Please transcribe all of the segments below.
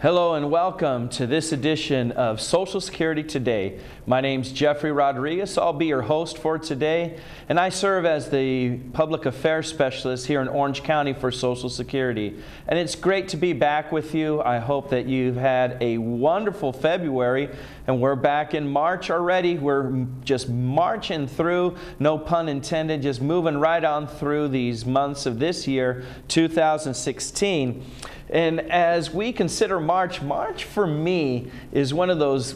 Hello and welcome to this edition of Social Security Today. My name's Jeffrey Rodriguez. I'll be your host for today, and I serve as the Public Affairs Specialist here in Orange County for Social Security. And it's great to be back with you. I hope that you've had a wonderful February, and we're back in March already. We're just marching through, no pun intended, just moving right on through these months of this year, 2016. And as we consider March for me is one of those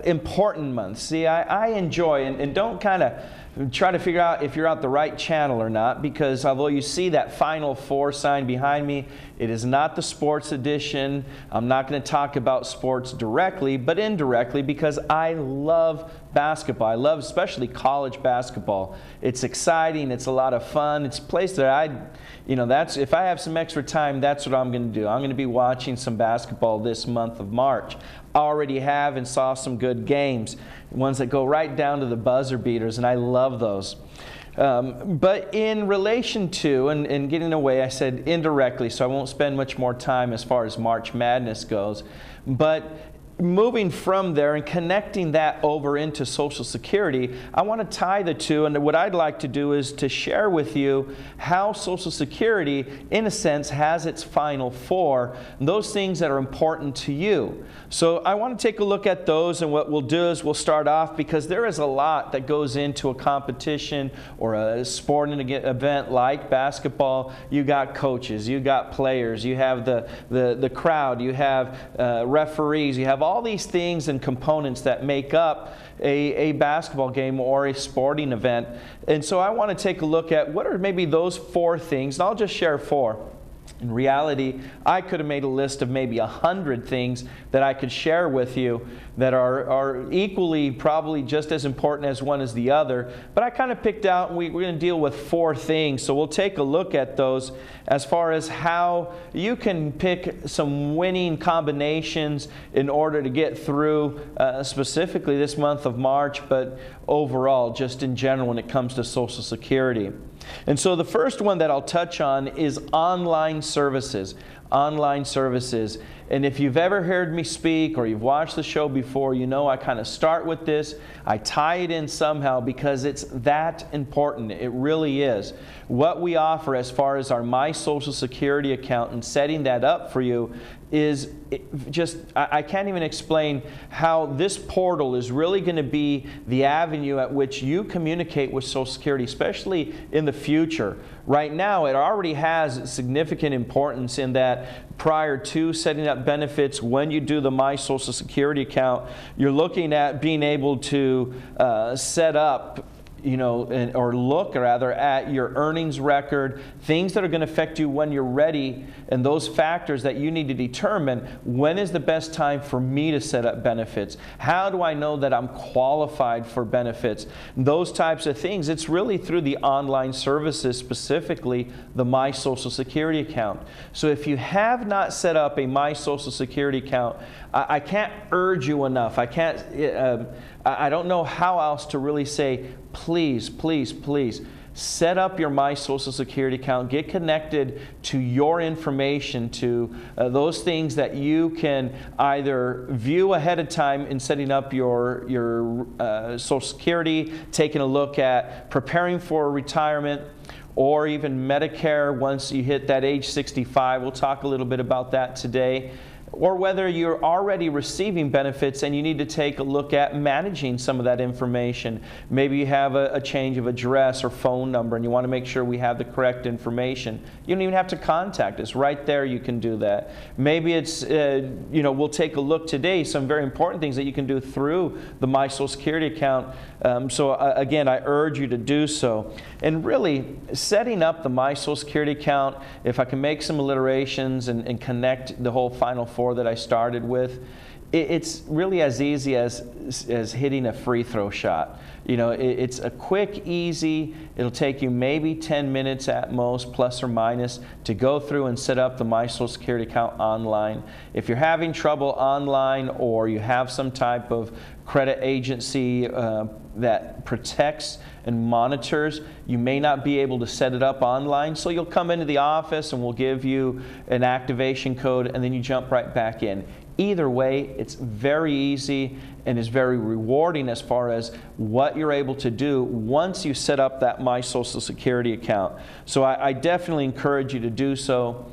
important months. See, I enjoy, and don't kind of try to figure out if you're out the right channel or not, because although you see that Final Four sign behind me, it is not the sports edition. I'm not going to talk about sports directly, but indirectly, because I love basketball. I love especially college basketball. It's exciting. It's a lot of fun. It's a place that that's, if I have some extra time, that's what I'm going to do. I'm going to be watching some basketball this month of March. I already have and saw some good games, ones that go right down to the buzzer beaters, and I love those. But in relation to, and getting away, I said indirectly, so I won't spend much more time as far as March Madness goes, but moving from there and connecting that over into Social Security, I want to tie the two, and what I'd like to do is to share with you how Social Security, in a sense, has its Final Four, and those things that are important to you. So I want to take a look at those, and what we'll do is we'll start off, because there is a lot that goes into a competition or a sporting event like basketball. You got coaches, you got players, you have the crowd, you have referees, you have all these things and components that make up a basketball game or a sporting event. And so I want to take a look at what are maybe those four things, and I'll just share four. In reality, I could have made a list of maybe 100 things that I could share with you that are equally probably just as important as one as the other. But I kind of picked out, and we're going to deal with four things. So we'll take a look at those as far as how you can pick some winning combinations in order to get through specifically this month of March, but overall, just in general when it comes to Social Security. And so the first one that I'll touch on is online services. Online services. And if you've ever heard me speak or you've watched the show before, you know I kind of start with this. I tie it in somehow because it's that important. It really is. What we offer as far as our My Social Security account and setting that up for you is just, I can't even explain how this portal is really going to be the avenue at which you communicate with Social Security, especially in the future. Right now, it already has significant importance in that prior to setting up benefits, when you do the My Social Security account, you're looking at being able to set up or look rather at your earnings record, things that are going to affect you when you're ready, and those factors that you need to determine when is the best time for me to set up benefits. How do I know that I'm qualified for benefits? Those types of things. It's really through the online services, specifically the My Social Security account. So if you have not set up a My Social Security account, I can't urge you enough. I don't know how else to really say, please, please, please, set up your My Social Security account. Get connected to your information, to those things that you can either view ahead of time in setting up your Social Security, taking a look at preparing for retirement, or even Medicare once you hit that age 65. We'll talk a little bit about that today. Or whether you're already receiving benefits and you need to take a look at managing some of that information. Maybe you have a change of address or phone number and you want to make sure we have the correct information. You don't even have to contact us. Right there you can do that. Maybe it's, we'll take a look today, some very important things that you can do through the My Social Security account. Again, I urge you to do so. And really, setting up the My Social Security account, if I can make some alliterations and connect the whole Final Four that I started with, it's really as easy as hitting a free throw shot. It's a quick, easy, it'll take you maybe 10 minutes at most, plus or minus, to go through and set up the My Social Security account online. If you're having trouble online, or you have some type of credit agency that protects and monitors, you may not be able to set it up online. So you'll come into the office and we'll give you an activation code, and then you jump right back in. Either way, it's very easy and is very rewarding as far as what you're able to do once you set up that My Social Security account. So I definitely encourage you to do so.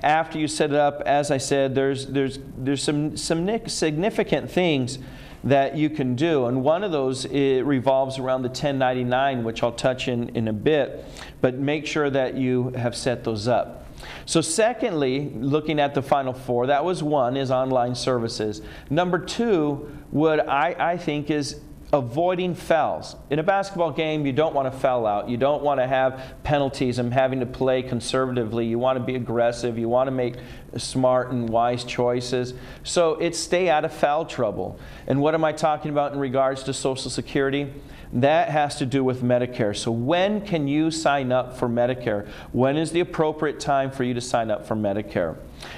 After you set it up, as I said, there's some significant things that you can do, and one of those revolves around the 1099, which I'll touch in a bit, but make sure that you have set those up. So secondly, looking at the final four, that was one, is online services. Number two, what I think is avoiding fouls. In a basketball game, you don't want to foul out. You don't want to have penalties and having to play conservatively. You want to be aggressive. You want to make smart and wise choices. So it's stay out of foul trouble. And what am I talking about in regards to Social Security? That has to do with Medicare. So when can you sign up for Medicare? When is the appropriate time for you to sign up for Medicare?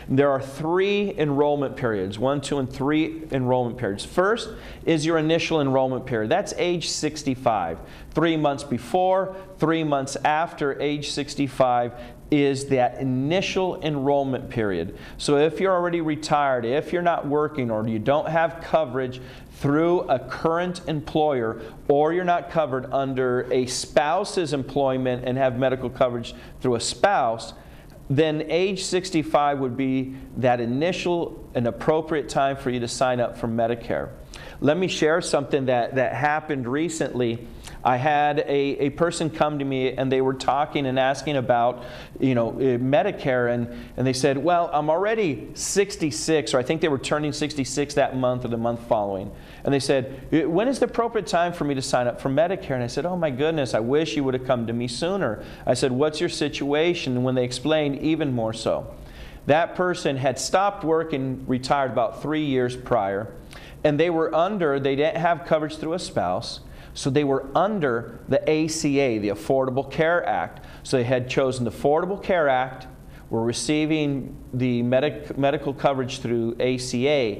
There are 3 enrollment periods, 1, 2, and 3 enrollment periods. First is your initial enrollment period. That's age 65. 3 months before, 3 months after age 65 is that initial enrollment period. So if you're already retired, if you're not working, or you don't have coverage through a current employer, or you're not covered under a spouse's employment and have medical coverage through a spouse, then age 65 would be that initial and appropriate time for you to sign up for Medicare. Let me share something that happened recently. I had a person come to me, and they were talking and asking about, Medicare, and they said, well, I'm already 66, or I think they were turning 66 that month or the month following. And they said, when is the appropriate time for me to sign up for Medicare? And I said, oh my goodness, I wish you would have come to me sooner. I said, what's your situation? And when they explained, even more so. That person had stopped work and retired about 3 years prior, and they didn't have coverage through a spouse. So they were under the ACA, the Affordable Care Act. So they had chosen the Affordable Care Act, were receiving the medical coverage through ACA,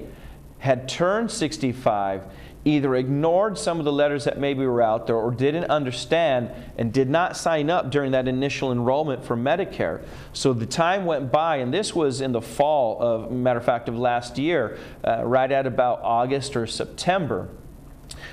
had turned 65, either ignored some of the letters that maybe were out there or didn't understand and did not sign up during that initial enrollment for Medicare. So the time went by, and this was in the fall of, matter of fact, of last year, right at about August or September.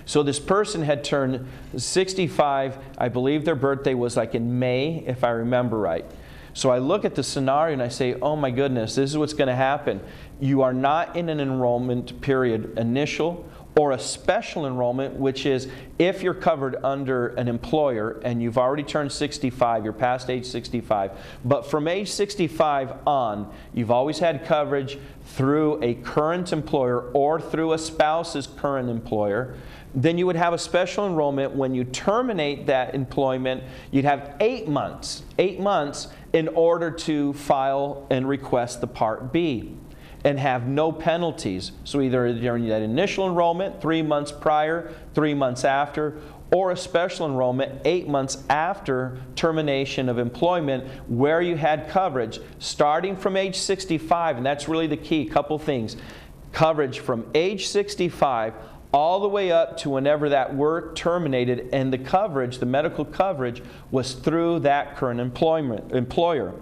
So this person had turned 65, I believe their birthday was like in May, if I remember right. So I look at the scenario and I say, oh my goodness, this is what's going to happen. You are not in an enrollment period initial or a special enrollment, which is if you're covered under an employer and you've already turned 65, you're past age 65. But from age 65 on, you've always had coverage through a current employer or through a spouse's current employer. Then you would have a special enrollment. When you terminate that employment, you'd have 8 months in order to file and request the Part B and have no penalties. So either during that initial enrollment, 3 months prior, 3 months after, or a special enrollment 8 months after termination of employment where you had coverage starting from age 65, and that's really the key, couple things. Coverage from age 65 all the way up to whenever that work terminated, and the coverage, the medical coverage, was through that current employer.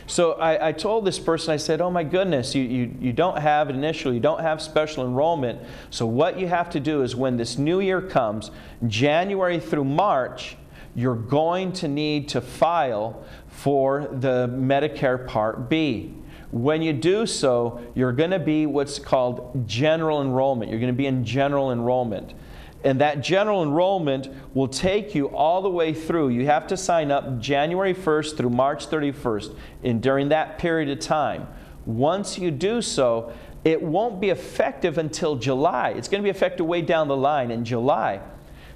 So I told this person, I said, oh my goodness, you don't have initial, you don't have special enrollment. So what you have to do is when this new year comes, January through March, you're going to need to file for the Medicare Part B. When you do so, you're going to be what's called general enrollment. You're going to be in general enrollment. And that general enrollment will take you all the way through. You have to sign up January 1st through March 31st during that period of time. Once you do so, it won't be effective until July. It's going to be effective way down the line in July.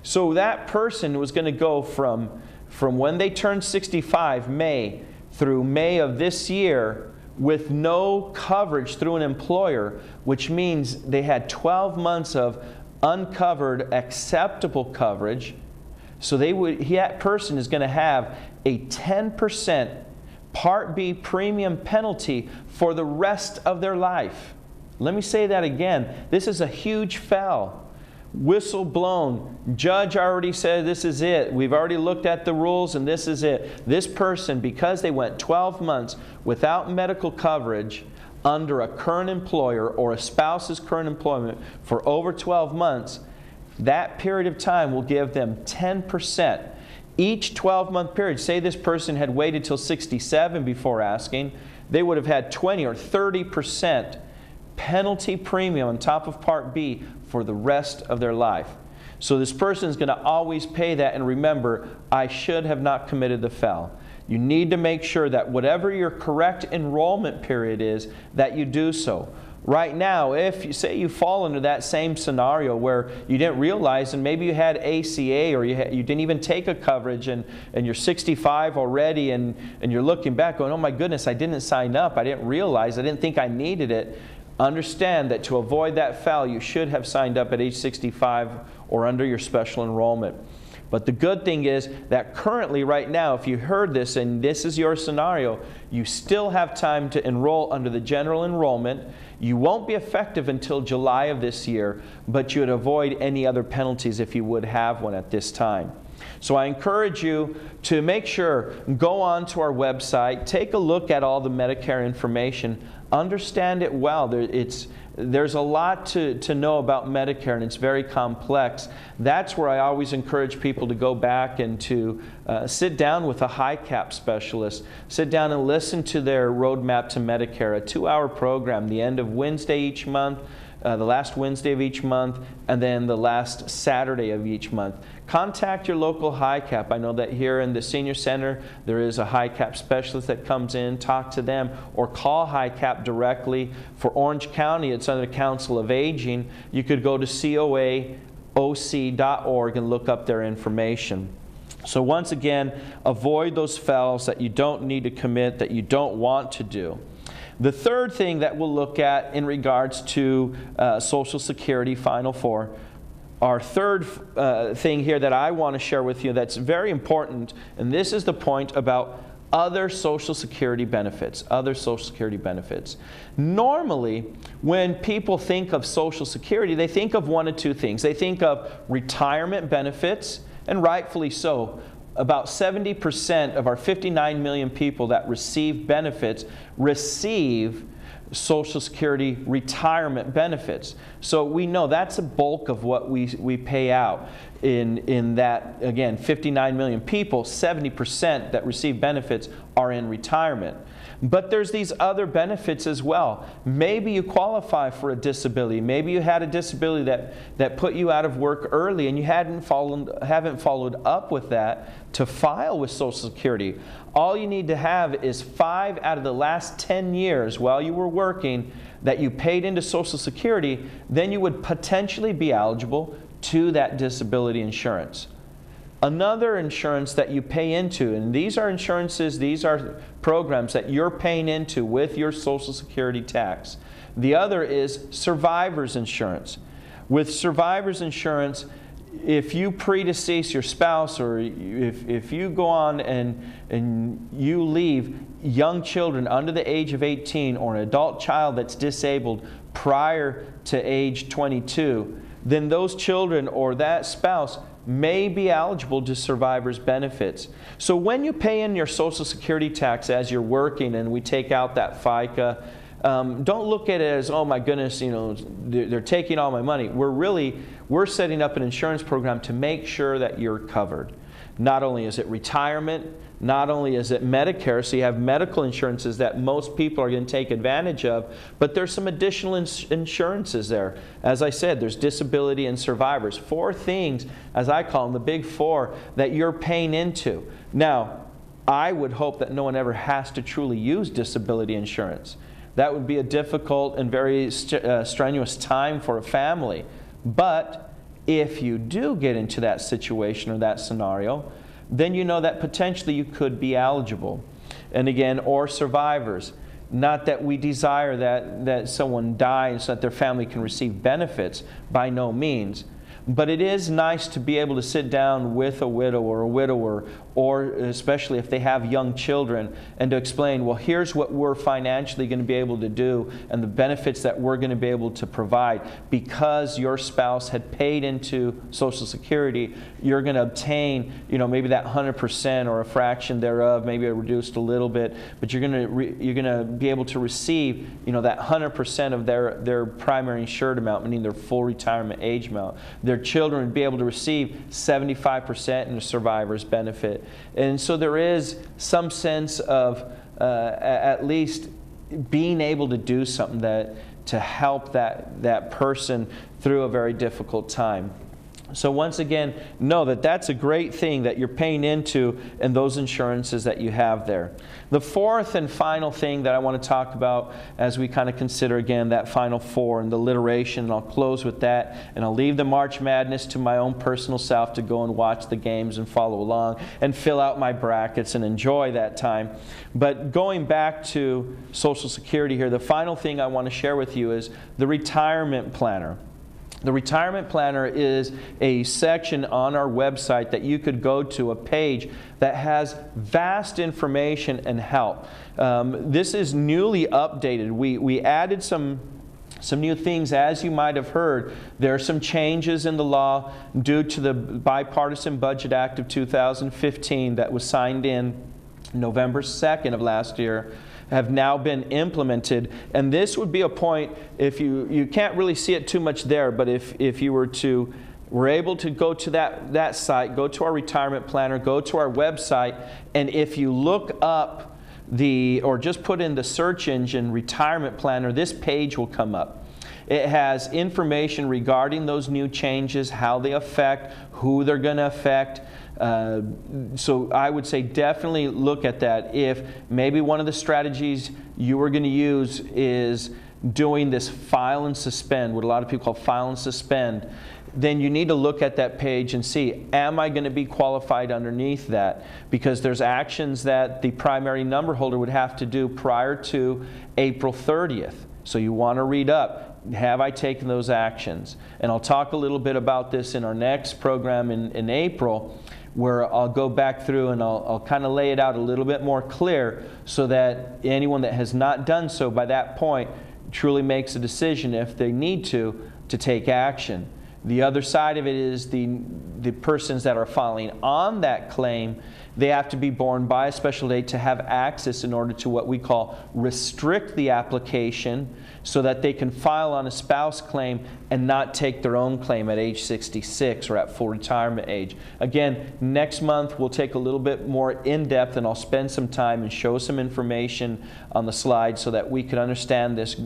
So that person was going to go from when they turned 65, May, through May of this year, with no coverage through an employer, which means they had 12 months of uncovered acceptable coverage. So that person is going to have a 10% Part B premium penalty for the rest of their life. Let me say that again. This is a huge foul. Whistle blown. Judge already said this is it. We've already looked at the rules and this is it. This person, because they went 12 months without medical coverage, under a current employer or a spouse's current employment for over 12 months, that period of time will give them 10%. Each 12-month period, say this person had waited till 67 before asking, they would have had 20 or 30% penalty premium on top of Part B for the rest of their life. So this person is going to always pay that, and remember, I should have not committed the foul. You need to make sure that whatever your correct enrollment period is, that you do so. Right now, if you say you fall into that same scenario where you didn't realize, and maybe you had ACA or you didn't even take a coverage, and you're 65 already, and you're looking back going, oh my goodness, I didn't sign up, I didn't realize, I didn't think I needed it. Understand that to avoid that foul, you should have signed up at age 65 or under your special enrollment. But the good thing is that currently, right now, if you heard this and this is your scenario, you still have time to enroll under the general enrollment. You won't be effective until July of this year, but you would avoid any other penalties if you would have one at this time. So I encourage you to make sure, go on to our website, take a look at all the Medicare information, understand it well. There's a lot to know about Medicare, and it's very complex. That's where I always encourage people to go back and to sit down with a high-cap specialist, sit down and listen to their roadmap to Medicare, a 2-hour program, the end of Wednesday each month, the last Wednesday of each month, and then the last Saturday of each month. Contact your local high-cap. I know that here in the Senior Center, there is a high-cap specialist that comes in. Talk to them, or call high-cap directly. For Orange County, it's under the Council of Aging. You could go to coaoc.org and look up their information. So once again, avoid those fouls that you don't need to commit, that you don't want to do. The third thing that we'll look at in regards to Social Security, Final Four, our third thing here that I want to share with you that's very important, and this is the point about other Social Security benefits. Other Social Security benefits. Normally, when people think of Social Security, they think of one of two things. They think of retirement benefits, and rightfully so. About 70% of our 59 million people that receive benefits receive Social Security retirement benefits. So we know that's a bulk of what we pay out. In that, again, 59 million people, 70% that receive benefits are in retirement. But there's these other benefits as well. Maybe you qualify for a disability. Maybe you had a disability that put you out of work early, and you haven't followed up with that to file with Social Security. All you need to have is 5 out of the last 10 years while you were working that you paid into Social Security, then you would potentially be eligible to that disability insurance. Another insurance that you pay into, and these are insurances, these are programs that you're paying into with your Social Security tax. The other is survivor's insurance. With survivor's insurance, if you predecease your spouse, or if you go on and you leave young children under the age of 18, or an adult child that's disabled prior to age 22, then those children or that spouse may be eligible to survivor's benefits. So when you pay in your Social Security tax as you're working and we take out that FICA, don't look at it as, oh my goodness, you know, they're taking all my money. We're setting up an insurance program to make sure that you're covered. Not only is it retirement, not only is it Medicare, so you have medical insurances that most people are going to take advantage of, but there's some additional insurances there. As I said, there's disability and survivors. 4 things, as I call them, the big 4, that you're paying into. Now, I would hope that no one ever has to truly use disability insurance. That would be a difficult and very strenuous time for a family. But if you do get into that situation or that scenario, then you know that potentially you could be eligible. And again, or survivors. Not that we desire that someone dies so that their family can receive benefits, by no means. But it is nice to be able to sit down with a widow or a widower, or especially if they have young children, and to explain, well, here's what we're financially going to be able to do and the benefits that we're going to be able to provide. Because your spouse had paid into Social Security, you're going to obtain, maybe that 100% or a fraction thereof, maybe reduced a little bit, but you're going to be able to receive, that 100% of their primary insured amount, meaning their full retirement age amount. Their children would be able to receive 75% in the survivor's benefit. And so there is some sense of at least being able to do something to help that person through a very difficult time. So once again, know that that's a great thing that you're paying into in those insurances that you have there. The fourth and final thing that I want to talk about as we kind of consider again that final four and the alliteration, and I'll close with that, and I'll leave the March Madness to my own personal self to go and watch the games and follow along and fill out my brackets and enjoy that time. But going back to Social Security here, the final thing I want to share with you is the retirement planner. The retirement planner is a section on our website that you could go to, a page that has vast information and help. This is newly updated. We added some new things, as you might have heard. There are some changes in the law due to the Bipartisan Budget Act of 2015 that was signed in November 2nd of last year, have now been implemented. And this would be a point, if you can't really see it too much there, but if you were able to go to that site, go to our retirement planner, go to our website, and if you look up or just put in the search engine retirement planner, this page will come up. It has information regarding those new changes, how they affect, who they're going to affect. So I would say definitely look at that. If maybe one of the strategies you are going to use is doing this file and suspend, what a lot of people call file and suspend, then you need to look at that page and see, am I going to be qualified underneath that? Because there's actions that the primary number holder would have to do prior to April 30th. So you want to read up. Have I taken those actions? And I'll talk a little bit about this in our next program in April, where I'll go back through and I'll kind of lay it out a little bit more clear so that anyone that has not done so by that point truly makes a decision, if they need to take action. The other side of it is the persons that are filing on that claim, they have to be born by a special date to have access in order to what we call restrict the application, so that they can file on a spouse claim and not take their own claim at age 66 or at full retirement age. Again, next month we'll take a little bit more in-depth, and I'll spend some time and show some information on the slide so that we can understand this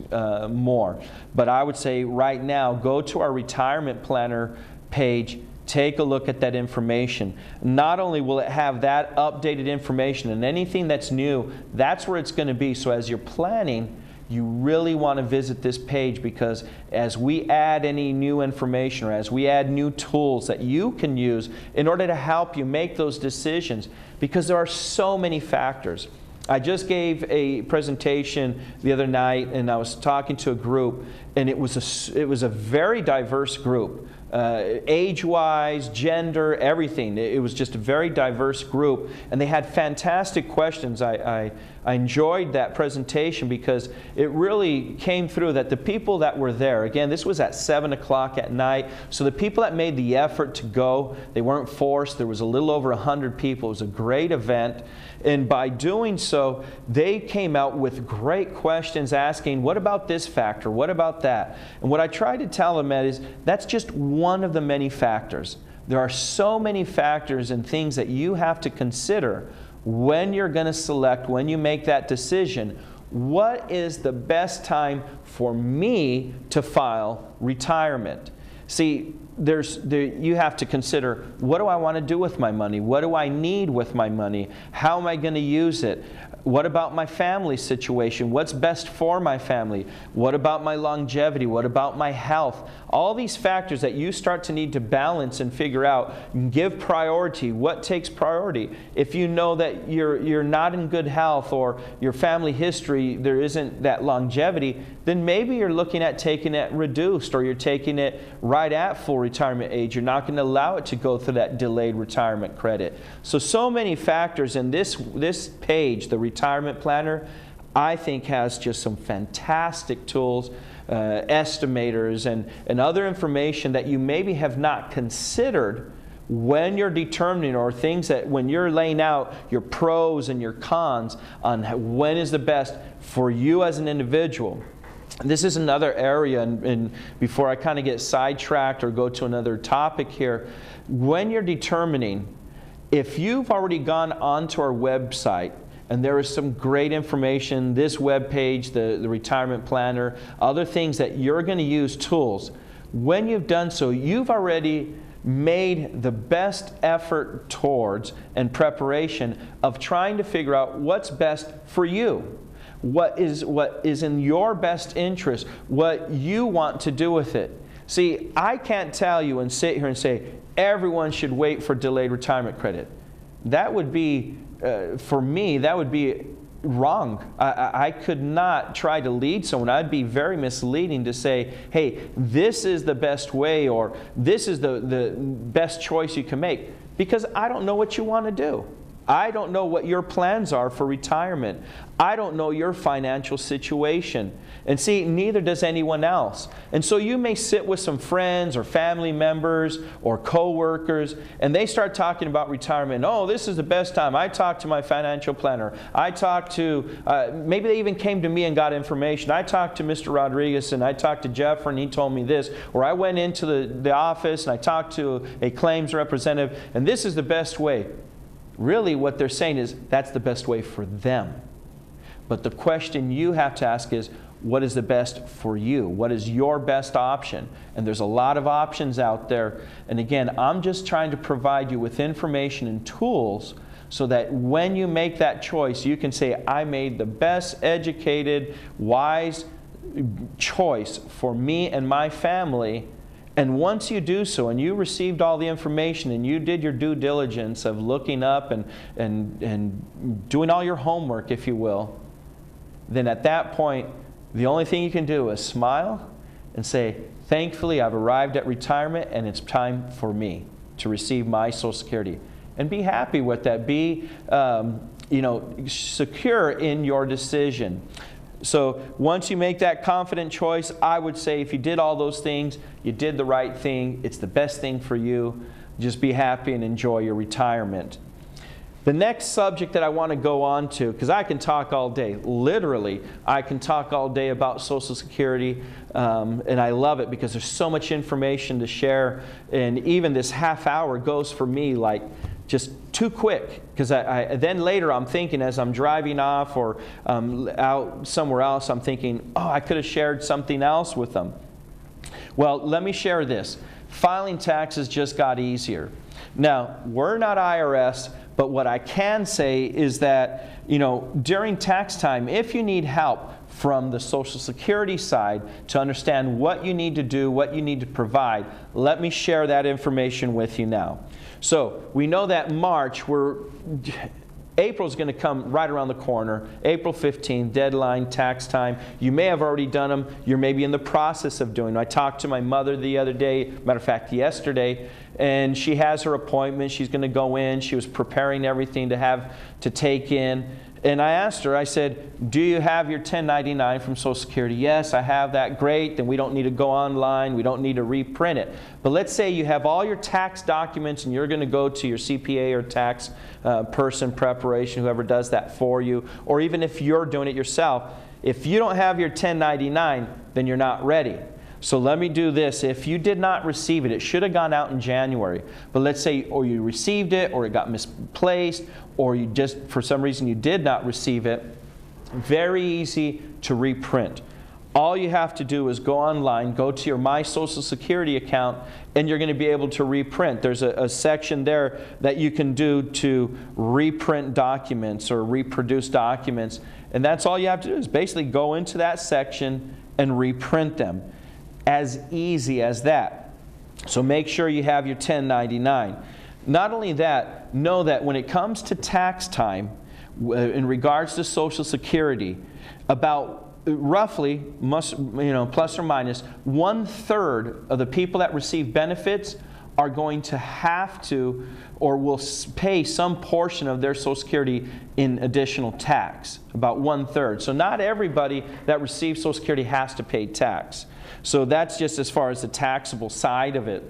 more. But I would say right now, go to our retirement planner page, take a look at that information. Not only will it have that updated information and anything that's new, that's where it's going to be. So as you're planning, you really want to visit this page, because as we add any new information or as we add new tools that you can use in order to help you make those decisions, because there are so many factors. I just gave a presentation the other night, and I was talking to a group, and it was a very diverse group. Age-wise, gender, everything. It was just a very diverse group, and they had fantastic questions. I enjoyed that presentation because it really came through that the people that were there, again, this was at 7 o'clock at night, so the people that made the effort to go, they weren't forced. There was a little over 100 people. It was a great event, and by doing so, they came out with great questions asking, what about this factor? What about that? And what I try to tell them is, that's just one of the many factors. There are so many factors and things that you have to consider when you're going to select, when you make that decision, what is the best time for me to file retirement? See, you have to consider, what do I want to do with my money? What do I need with my money? How am I going to use it? What about my family situation? What's best for my family? What about my longevity? What about my health? All these factors that you start to need to balance and figure out, give priority. What takes priority? If you know that you're not in good health, or your family history, there isn't that longevity, then maybe you're looking at taking it reduced, or you're taking it right at full retirement age. You're not going to allow it to go through that delayed retirement credit. So many factors, in this page, the retirement planner, I think has just some fantastic tools, estimators, and other information that you maybe have not considered when you're determining, or things that when you're laying out your pros and your cons on when is the best for you as an individual. This is another area, and before I kind of get sidetracked or go to another topic here, when you're determining, if you've already gone onto our website, and there is some great information, this web page, the retirement planner, other things that you're going to use, tools. When you've done so, you've already made the best effort towards and preparation of trying to figure out what's best for you. What is in your best interest, what you want to do with it. See, I can't tell you and sit here and say, everyone should wait for delayed retirement credit. That would be, for me, that would be wrong. I could not try to lead someone. I'd be very misleading to say, hey, this is the best way, or this is the best choice you can make, because I don't know what you want to do. I don't know what your plans are for retirement. I don't know your financial situation. And see, neither does anyone else. And so you may sit with some friends or family members or co-workers, and they start talking about retirement. Oh, this is the best time. I talked to my financial planner. I talked to, maybe they even came to me and got information. I talked to Mr. Rodriguez, and I talked to Jeff, and he told me this. Or I went into the office and I talked to a claims representative, and this is the best way. Really, what they're saying is that's the best way for them. But the question you have to ask is, what is the best for you? What is your best option? And there's a lot of options out there. And again, I'm just trying to provide you with information and tools so that when you make that choice, you can say, I made the best educated, wise choice for me and my family. And once you do so, and you received all the information, and you did your due diligence of looking up and doing all your homework, if you will, then at that point, the only thing you can do is smile and say, thankfully, I've arrived at retirement, and it's time for me to receive my Social Security. And be happy with that. Be secure in your decision. So once you make that confident choice, I would say if you did all those things, you did the right thing. It's the best thing for you. Just be happy and enjoy your retirement. The next subject that I want to go on to, because I can talk all day, literally, I can talk all day about Social Security, and I love it because there's so much information to share, and even this half hour goes for me like just too quick, because then later I'm thinking as I'm driving off or out somewhere else, I'm thinking, oh, I could have shared something else with them. Well, let me share this. Filing taxes just got easier. Now, we're not IRS, but what I can say is that, during tax time, if you need help from the Social Security side to understand what you need to do, what you need to provide, let me share that information with you now. So we know that April's going to come right around the corner. April 15th, deadline, tax time. You may have already done them. You're maybe in the process of doing them. I talked to my mother the other day, matter of fact, yesterday, and she has her appointment. She's going to go in. She was preparing everything to have to take in. And I asked her, I said, do you have your 1099 from Social Security? Yes, I have that. Great. Then we don't need to go online. We don't need to reprint it. But let's say you have all your tax documents and you're going to go to your CPA or tax person preparation, whoever does that for you, or even if you're doing it yourself. If you don't have your 1099, then you're not ready. So let me do this. If you did not receive it, it should have gone out in January. But let's say, or you received it, or it got misplaced, or you just, for some reason, you did not receive it. Very easy to reprint. All you have to do is go online, go to your My Social Security account, and you're going to be able to reprint. There's a section there that you can do to reprint documents or reproduce documents. And that's all you have to do is basically go into that section and reprint them. As easy as that. So make sure you have your 1099. Not only that, know that when it comes to tax time, in regards to Social Security, about roughly, plus or minus, 1/3 of the people that receive benefits are going to have to or will pay some portion of their Social Security in additional tax, about 1/3. So not everybody that receives Social Security has to pay tax. So that's just as far as the taxable side of it.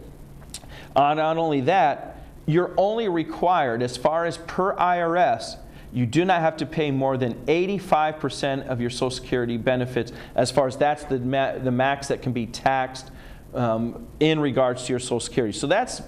Not only that, you're only required, as far as per IRS, you do not have to pay more than 85% of your Social Security benefits, as far as that's the max that can be taxed in regards to your Social Security. So that's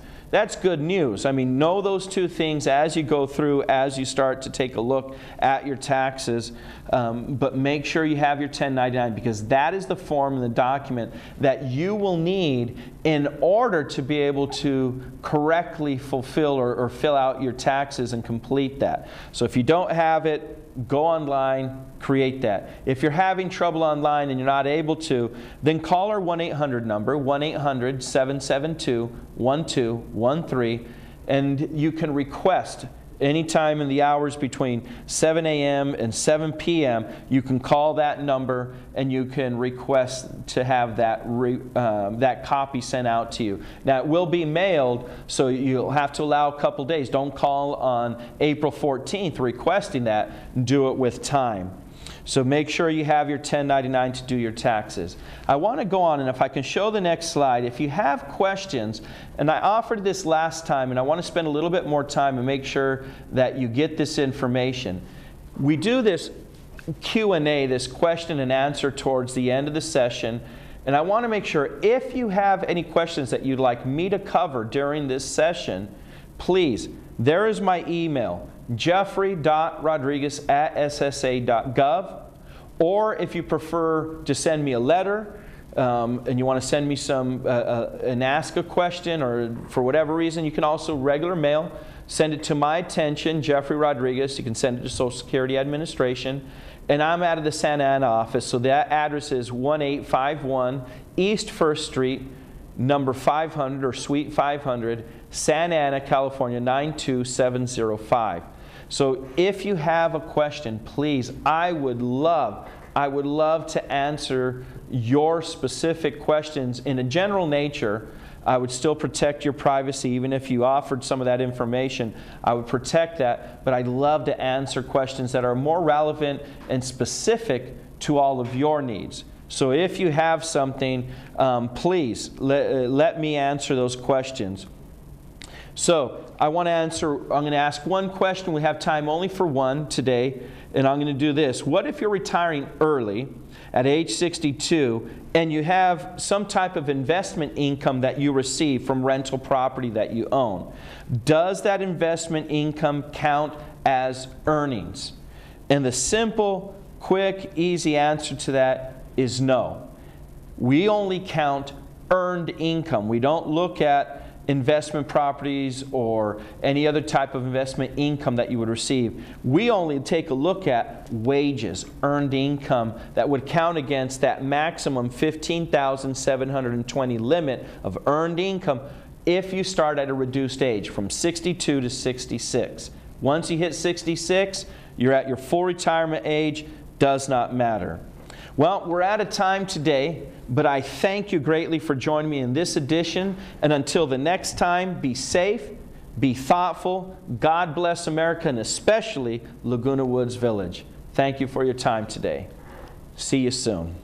good news. I mean, know those two things as you go through, as you start to take a look at your taxes. But make sure you have your 1099, because that is the form and the document that you will need in order to be able to correctly fulfill or fill out your taxes and complete that. So if you don't have it, go online, create that. If you're having trouble online and you're not able to, then call our 1-800 number, 1-800-772-1213, and you can request anytime in the hours between 7 a.m. and 7 p.m. You can call that number and you can request to have that copy sent out to you. Now, it will be mailed, so you'll have to allow a couple days. Don't call on April 14th requesting that. Do it with time. So make sure you have your 1099 to do your taxes. I want to go on, and if I can show the next slide, if you have questions, and I offered this last time, and I want to spend a little bit more time and make sure that you get this information. We do this Q&A, this question and answer, towards the end of the session, and I want to make sure if you have any questions that you'd like me to cover during this session, please, there is my email, jeffrey.rodriguez@ssa.gov. Or if you prefer to send me a letter and you want to send me and ask a question, or for whatever reason, you can also regular mail. Send it to my attention, Jeffrey Rodriguez. You can send it to Social Security Administration. And I'm out of the Santa Ana office, so that address is 1851 East 1st Street, number 500 or Suite 500, Santa Ana, California, 92705. So if you have a question, please, I would love to answer your specific questions in a general nature. I would still protect your privacy. Even if you offered some of that information, I would protect that. But I'd love to answer questions that are more relevant and specific to all of your needs. So if you have something, please let me answer those questions. So I'm going to ask one question. We have time only for one today, and I'm going to do this. What if you're retiring early at age 62 and you have some type of investment income that you receive from rental property that you own? Does that investment income count as earnings? And the simple, quick, easy answer to that is no. We only count earned income. We don't look at investment properties or any other type of investment income that you would receive. We only take a look at wages, earned income, that would count against that maximum $15,720 limit of earned income if you start at a reduced age from 62 to 66. Once you hit 66, you're at your full retirement age. Does not matter. Well, we're out of time today, but I thank you greatly for joining me in this edition. And until the next time, be safe, be thoughtful. God bless America, and especially Laguna Woods Village. Thank you for your time today. See you soon.